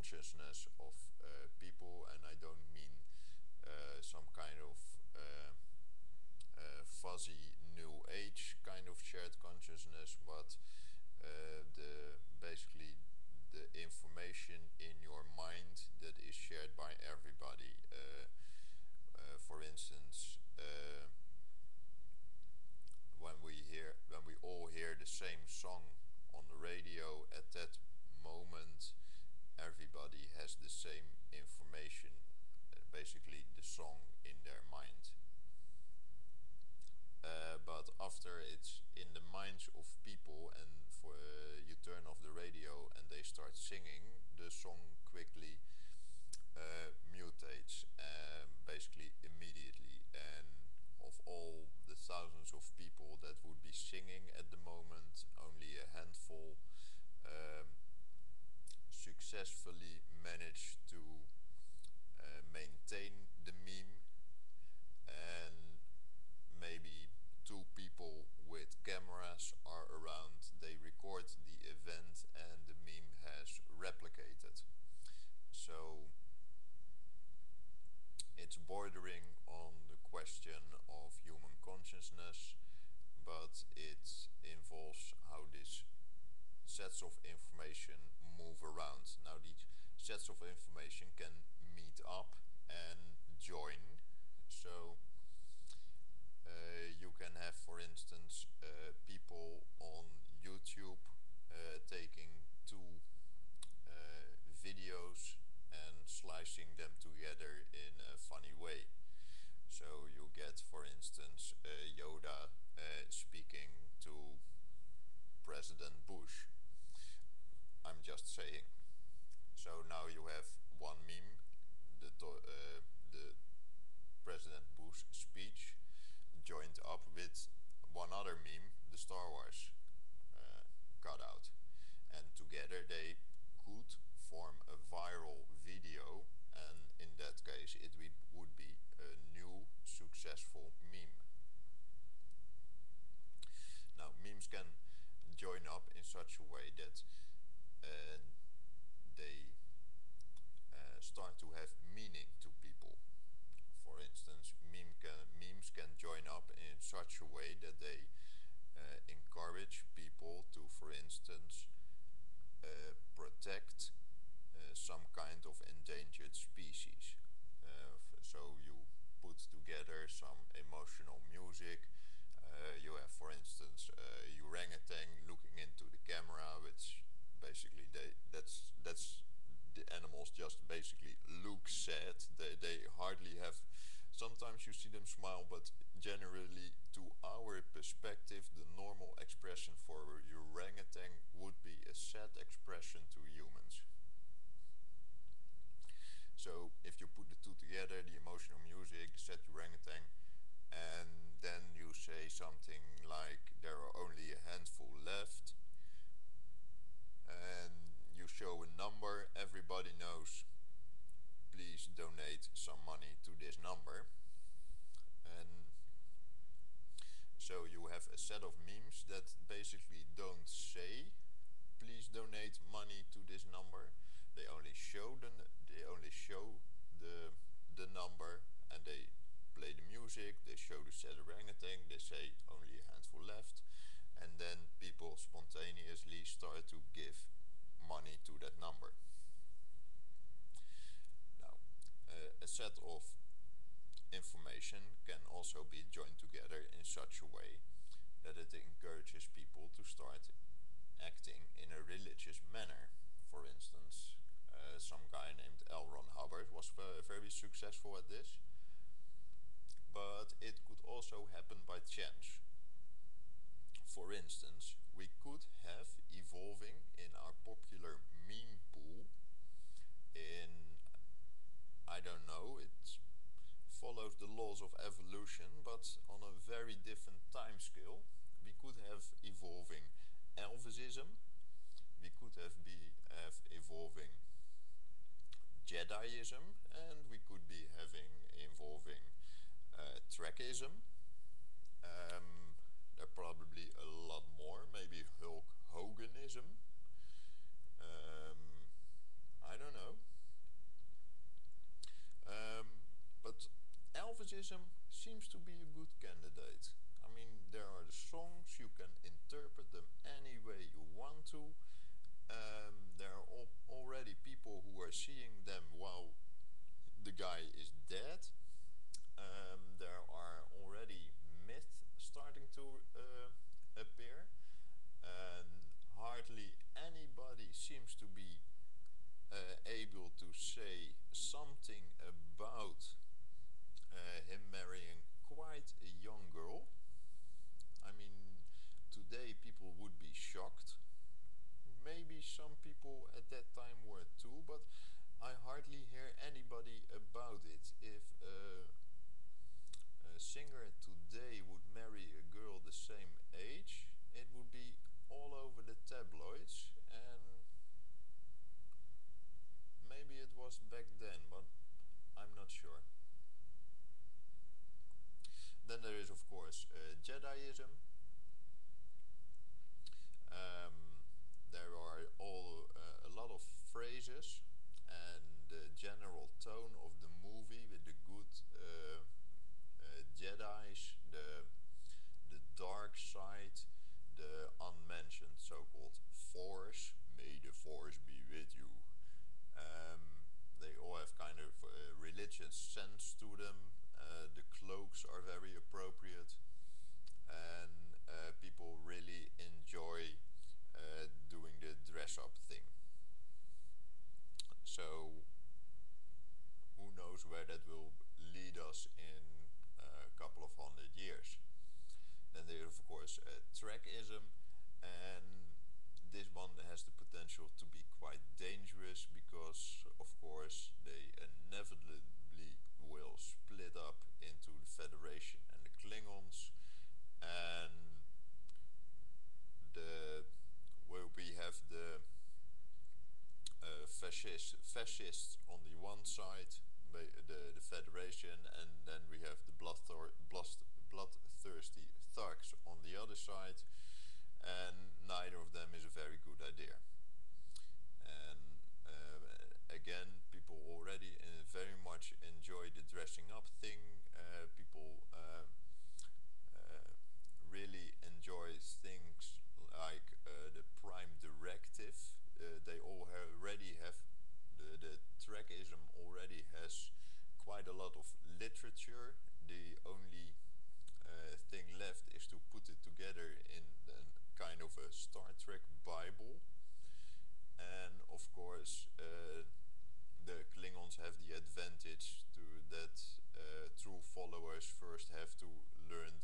consciousness of people, and I don't mean some kind of fuzzy new age kind of shared consciousness, but basically the information in your mind that is shared by everybody. For instance, when we all hear the same song on the radio, at that moment everybody has the same information, basically the song in their mind. But after it's in the minds of people, and you turn off the radio and they start singing, the song quickly mutates, basically immediately. And of all the thousands of people that would be singing at the moment, only a handful successfully manage to maintain the meme, and maybe 2 people with cameras are around, they record the event, and the meme has replicated. So it's bordering on the question of human consciousness, but it involves how these sets of information move around. Now these sets of information can meet up and join. So you can have, for instance, people on YouTube taking 2 videos and slicing them together in a funny way. So you get, for instance, Yoda speaking to President Bush. I'm just saying. So now you have one meme, the President Bush speech, joined up with one other meme, the Star Wars cutout, and together they could form a viral video, and in that case it would be a new successful meme. Now memes can join up in such a way that they start to have meaning to people. For instance, memes can join up in such a way that they encourage people to, for instance, protect some kind of endangered species. So you put together some emotional music. You have, for instance, a orangutan looking into the camera, which basically that's the animals just basically look sad. They hardly have. Sometimes you see them smile, but generally, to our perspective, the normal expression for a orangutan would be a sad expression to humans. So if you put the 2 together, the emotional music, the sad orangutan, and then you say something like there are only a handful left, and you show a number, everybody knows, please donate some money to this number. And so you have a set of memes that basically don't say please donate money to this number. They only show the number, and they play the music, they show the sad orangutan, they say only a handful left, and then people spontaneously start to give money to that number. Now, a set of information can also be joined together in such a way that it encourages people to start acting in a religious manner. For instance, some guy named L. Ron Hubbard was very successful at this, but it could also happen by chance. For instance, we could have evolving in our popular meme pool in, I don't know, it follows the laws of evolution, but on a very different time scale. We could have evolving Elvisism, we could have evolving Jediism, and we could be involving Trekism. There are probably a lot more, maybe Hulk Hoganism. I don't know. Jediism seems to be a good candidate. I mean, there are the songs, you can interpret them any way you want to. There are already people who are seeing them while the guy is dead. There are already myths starting to appear, and hardly anybody seems to be able to say something about him marrying quite a young girl. I mean, today people would be shocked. Maybe some people at that time were too, but I hardly hear anybody about it. If a singer today would marry a girl the same age, it would be all over the tabloids, and maybe it was back then, but I'm not sure. Then there is, of course, Jediism. There are a lot of phrases, and the general tone of the movie with the good Jedi's, the dark side, the unmentioned so-called Force. May the Force be with you. They all have kind of religious sense to them. The cloaks are very appropriate, and people really enjoy doing the dress-up thing. So who knows where that will lead us in a couple of 100 years. Then there is, of course, Trekism, and this one has the potential to be quite dangerous because, of course, they inevitably will split up into the Federation and the Klingons, and the where we have the fascists on the one side, the Federation, and then we have the bloodthirsty thugs on the other side, and neither of them is a very good idea. And again, people already very much enjoy the dressing up thing. People really enjoy things like the Prime Directive. They already have the Trekism already has quite a lot of literature. The only thing left is to put it together in a kind of a Star Trek Bible. And of course, the Klingons have the advantage to that true followers first have to learn